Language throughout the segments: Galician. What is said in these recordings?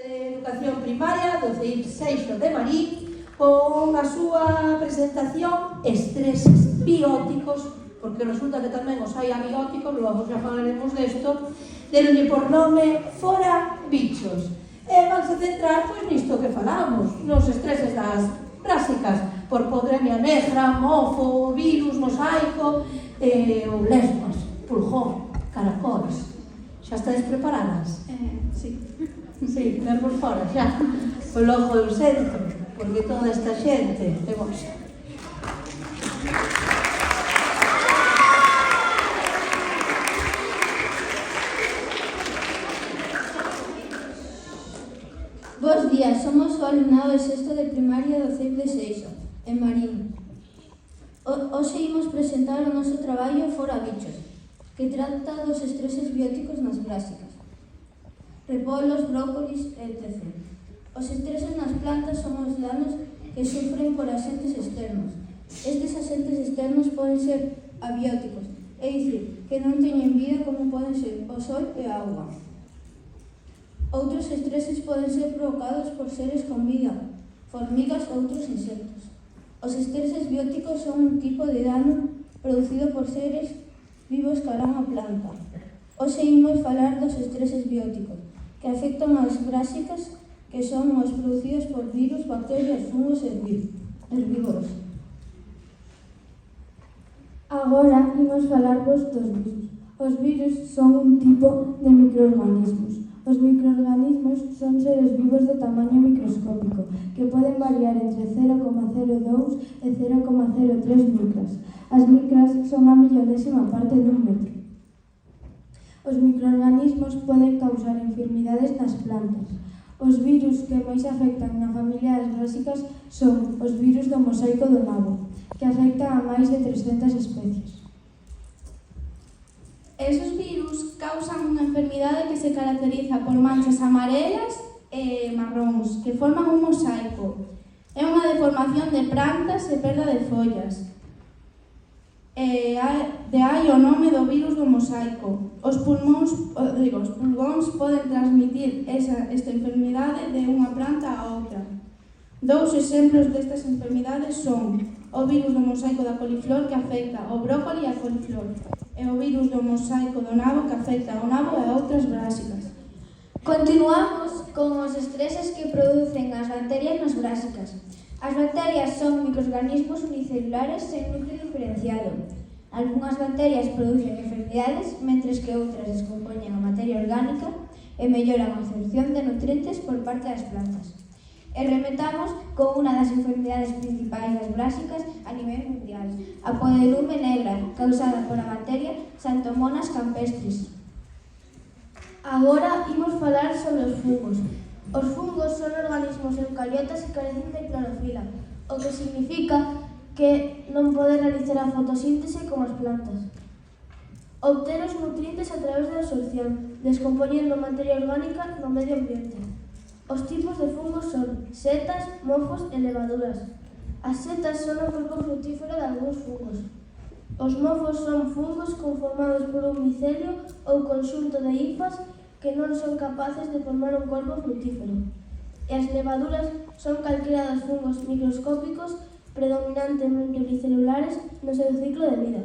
de Educación Primaria do CEIP Seixo de Marín con a súa presentación Estreses bióticos, porque resulta que tamén os hai abióticos, logo xa falaremos desto, deronlle por nome Fora Bichos. E vanse centrar pois nisto que falamos, nos estreses das brásicas, por podremia negra, mofo, virus, mosaico, ou lesmas, pulgón, caracoles. Xa estáis preparadas? Sí. Sí, vermos fora xa, polo ojo do centro, porque toda esta xente é vosa. Bos días, somos o alumnado de sexto de primaria do CEIP de Seixo, en Marín. Hoxe imos presentar o noso traballo Fora Bichos, que trata dos estreses bióticos nas brásicas, repolos, brócolis, etc. Os estreses nas plantas son os danos que sufren por axentes externos. Estes axentes externos poden ser abióticos, é dicir, que non teñen vida como poden ser o sol e a auga. Outros estreses poden ser provocados por seres con vida, formigas ou outros insectos. Os estreses bióticos son un tipo de dano producido por seres vivos que harán a planta. Hoxe imos falar dos estreses bióticos, que afectan as brásicas, que son os producidos por virus, bacterias, fungos e herbívoros. Agora imos falarvos dos virus. Os virus son un tipo de microorganismos. Os microorganismos son seres vivos de tamaño microscópico, que poden variar entre 0,02 e 0,03 micras. As micras son a millonésima parte dun metro. Os microorganismos poden causar enfermidades nas plantas. Os virus que máis afectan na familia das brásicas son os virus do mosaico do nabo, que afectan a máis de 300 especies. Esos virus causan unha enfermidade que se caracteriza por manchas amarelas e marróns, que forman un mosaico. É unha deformación de plantas e perda de follas. De aí o nome do virus do mosaico. Os pulmóns poden transmitir esta enfermidade de unha planta a outra. Dous exemplos destas enfermidades son o virus do mosaico da coliflor, que afecta o brócoli e a coliflor, e o virus do mosaico do nabo, que afecta o nabo e a outras brásicas. Continuamos con os estreses que producen as bacterias nas brásicas. As bacterias son microorganismos unicelulares sen núcleo diferenciado. Algunhas bacterias producen enfermidades, mentres que outras descompoñen a materia orgánica e melloran a absorción de nutrientes por parte das plantas. E remetamos con unha das enfermidades principais das brásicas a nivel mundial, a podelume negra, causada por a bacteria Xanthomonas campestris. Agora imos falar sobre os fungos. Os fungos son organismos eucariotas que carecen de clorofila, o que significa que non poden realizar a fotosíntese como as plantas. Obter os nutrientes a través da absorción, descompoñendo materia orgánica no medio ambiente. Os tipos de fungos son setas, mofos e levaduras. As setas son o corpo frutífero de algúns fungos. Os mofos son fungos conformados por un micelio ou conxunto de hifas que non son capaces de formar un corpo frutífero. E as levaduras son calquera dos fungos microscópicos predominantemente unicelulares no seu ciclo de vida.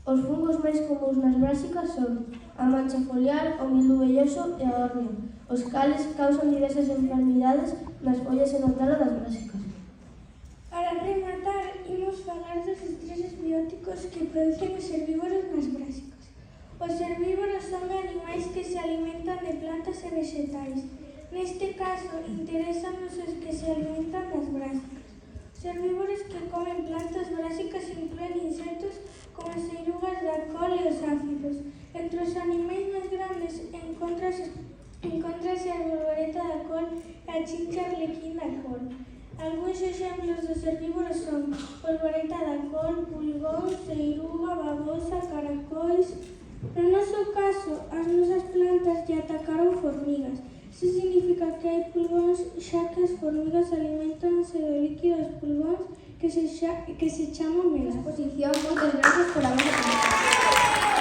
Os fungos máis comuns nas brásicas son a mancha foliar, o milú velloso e a hórneo, os cales causan diversas enfermidades nas follas e no talo das brásicas. Para rematar, imos falar dos estreses bióticos que producen os herbívoros nas brásicas. Os herbívoros son animais que se alimentan de plantas e vegetais. Neste caso, interesanos os que se alimentan das brásicas. Os herbívoros que comen plantas brásicas incluen insectos como as eirugas da col e os áfidos. Entre os animais máis grandes encontrase a borboleta da col e a chincha arlequín da col. Algúns exemplos dos herbívoros son borboleta da col, pulgóns, eiruga, babosa, caracois. No noso caso, as nosas plantas lle atacaron formigas. Iso significa que hai pulgóns, xa que as formigas alimentanse do líquido dos pulgóns que se chama melasma. Moitas grazas por haber atendido.